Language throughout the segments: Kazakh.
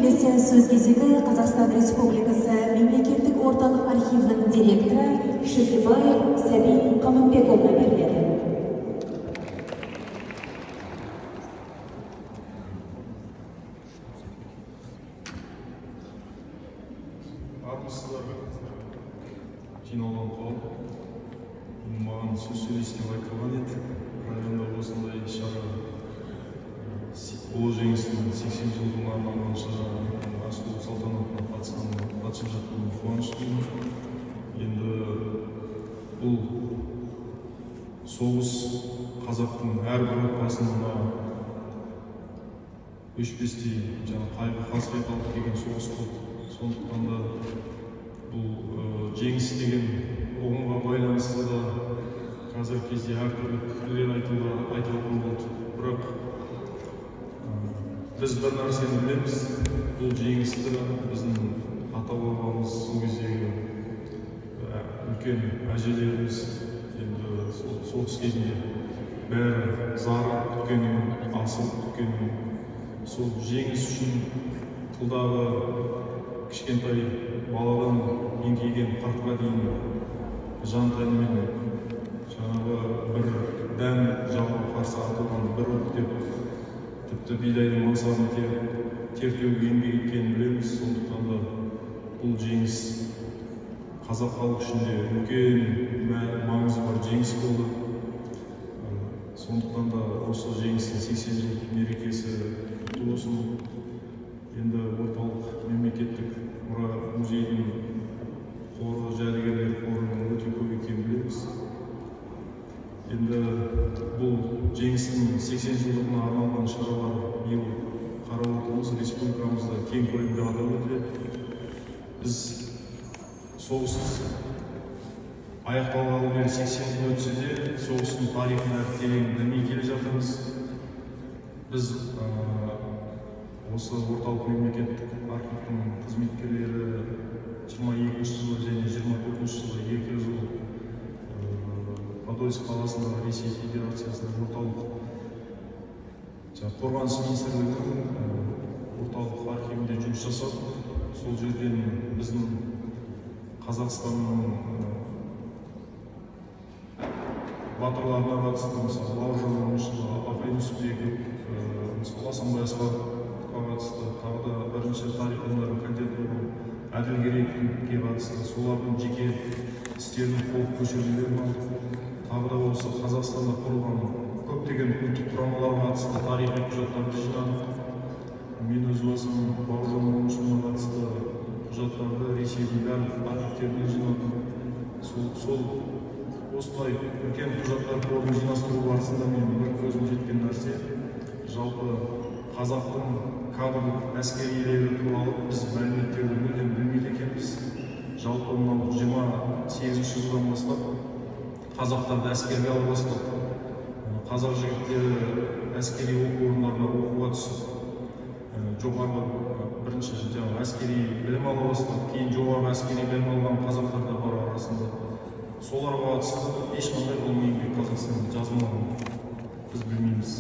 келесі сөз кезегі Қазақстан Республикасы Мемлекеттік орталық архивінің директоры Шекебаев Сәбит Қамытбекұлына беріледі. Армысыздар, жиналған қауым. Маған сөз сөйлескен айтылған еді. Районда осындай шара ұлы жеңістің 80 жылдығына арналған шара ашылу салтанатына қатысып жатқаныма қуаныштымын. Енді бұл соғыс қазақтың әрбір отбасына өшпестей қайғы қасірет алып келген соғыс болды. Сондықтан да бұл жеңіс деген ұғымға байланысты да қазіргі кезде әртүрлі пікірлер айтылған болды. Бірақ біз бір нәрсені білеміз, бұл жеңісті біздің ата-бабамыз сол кездегі үлкен әжелеріміз енді соғыс кезінде бәрі зар күткенін, асыл күткенін, сол жеңіс үшін тылдағы кішкентай баладан еңкейген қартқа дейін жан тәнімен жаңағы бір дән жағуға қарсы атылған бір оқ деп тіпті бидайдың мансабын тертеуге еңбек еткенін білеміз. Сондықтан да бұл жеңіс қазақ халқы үшін де үлкен маңызы бар жеңіс болды. Сондықтан да осы жеңістің 80 жылдық мерекесі құтты болсын. Енді орталық мемлекеттік мұра музейдің қоры, жәдігерлер қорының өте көп екенін білеміз. Енді бұл жеңістің 80 жылдығына арналған шаралар биыл қарап отырмыз, республикамызда кең көлемде атап өтіледі. Біз соғыс аяқталғалы бері 80 жыл өтсе де, соғыстың тарихына терең білмей келе жатырмыз. Біз осы орталық мемлекеттік архивтің қызметкерлері 22 жылы және 24 жылы 2 жыл Подольск қаласындағы Ресей Федерациясының орталық қорғаныс министрлігінің орталық архивінде жұмыс жасап, сол жерден біздің Қазақстанның батырларына қатысты, мысалы, Бауыржан Момышұлы, Абай Нүсіпбеков, Асанбай Асқаровқа қатысты, тағы да бірінші тарих ғылымдары кандидаты Әділ Керейге қатысты, солардың жеке істерін қолып көшірулерін алдық. Тағы да осы Қазақстанда құрылған көптеген ұлттық құрамаларға қатысты тарихи құжаттарды жинадық. Мен өз басым Бауыржан Момышұлына қатысты құжаттарды Ресейдің барлық архивтерінен жинадым. Сол осылай үлкен құжаттар қорын жинастыру барысында мен бір көзім жеткен нәрсе, жалпы қазақтың кадрлық әскерилері туралы біз мәліметтерді мүлдем білмейді екенбіз. Жалпы мынау 28 жылдан бастап қазақтарды әскерге ала бастады. Қазақ жігіттері әскери оқу орындарына оқуға түсіп, жоғарғы бірінші әскери білім ала бастады. Кейін жоғарғы әскери білім алған қазақтар да бар арасында. Соларға қатысты ешқандай ғылыми еңбек Қазақстанда жазылмаған. Біз білмейміз.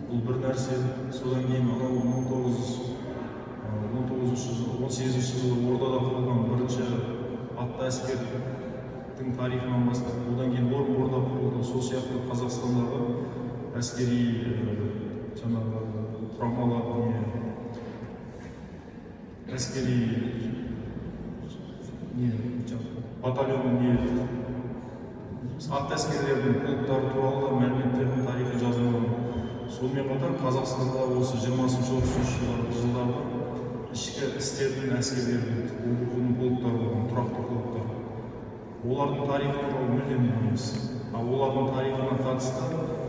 Бұл бір нәрсе. Содан кейін 18 жылы Ордада құрылған бірінші атты әскердің тарихынан бастап, одан кейін Орынборда құрылды. Сол сияқты Қазақстандағы әскери құрамалар, әскери батальон атты әскерлердің полктары туралы да мәліметтердің тарихы жазылмаған. Сонымен қатар Қазақстанда осы 20-30 жылдарда ішкі істердің әскерлердің оқудың полктары болған, тұрақты полктар. Олардың тарихы туралы мүлдем білмейміз. Олардың тарихына қатысты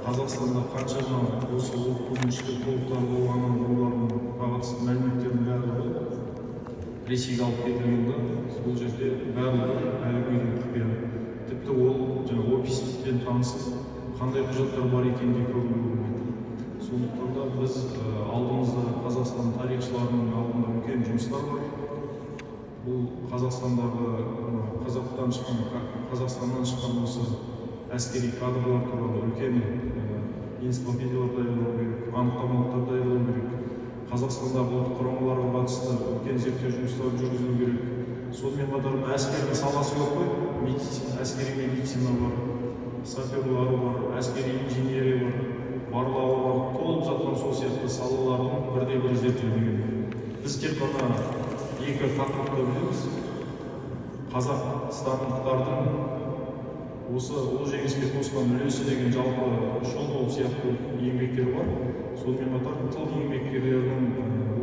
Қазақстанда қаншама осы оқудың ішкі полктары болғанын, олардың қатысты мәліметтердің барлығы Ресейге алып кетілгенде, бұл жерде барлығы әлі күнге құпия. Тіпті ол описникпен танысып, қандай құжаттар бар екенін көруге болмайды. Сондықтан да біз алдымызда Қазақстан тарихшыларының алдында үлкен жұмыстар бар. Бұл Қазақстаннан шыққан осы әскери кадрлар туралы үлкен энциклопедиялар дайындау керек, анықтамалықтар дайындау керек. Қазақстандағы ұлттық құрамаларға қатысты үлкен зерттеу жұмыстарын жүргізу керек. Сонымен қатар әскердің саласы көп қой, медицина, әскери медицина бар, саперлар бар, әскери инженерия бар, барлауы бар, толып жатқан сол сияқты салалардың бірде-бір зерттелмеген. Біз тек қана екі тақырыпты білеміз. Қазақстандықтардың осы ұлы жеңіске қосқан үлесі деген жалпы шолғау сияқты еңбектер бар. Сонымен қатар тыл еңбеккерлерінің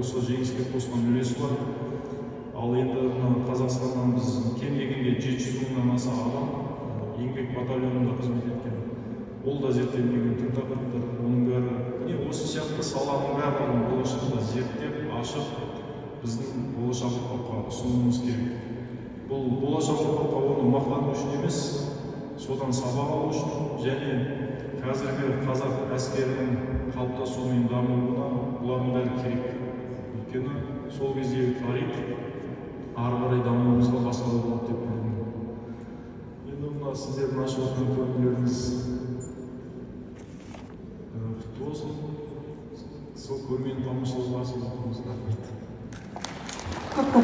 осы жеңіске қосқан үлесі бар. Ал енді Қазақстаннан біз кем дегенде 700 мыңнан аса адам еңбек батальонында қызмет еткен. Ол да зерттелмеген тың тақырыптар. Оның бәрі, міне осы сияқты саланың барлығын болашақта зерттеп, ашып, біздің болашақ ұрпаққа ұсынуымыз керек. Бұл болашақ ұрпаққа оны мақтану үшін емес, содан сабақ алу үшін және қазіргі қазақ әскерінің қалыптасуы мен дамуына бұлардың бәрі керек. Өйткені сол кездегі тарих ары қарай дамуымызға бастау болады деп ойлаймын. Енді мына сіздердің ашып отырған көрмелеріңіз құтты болсын. Сол көрмені тамашалауға асып отырмыз. Көп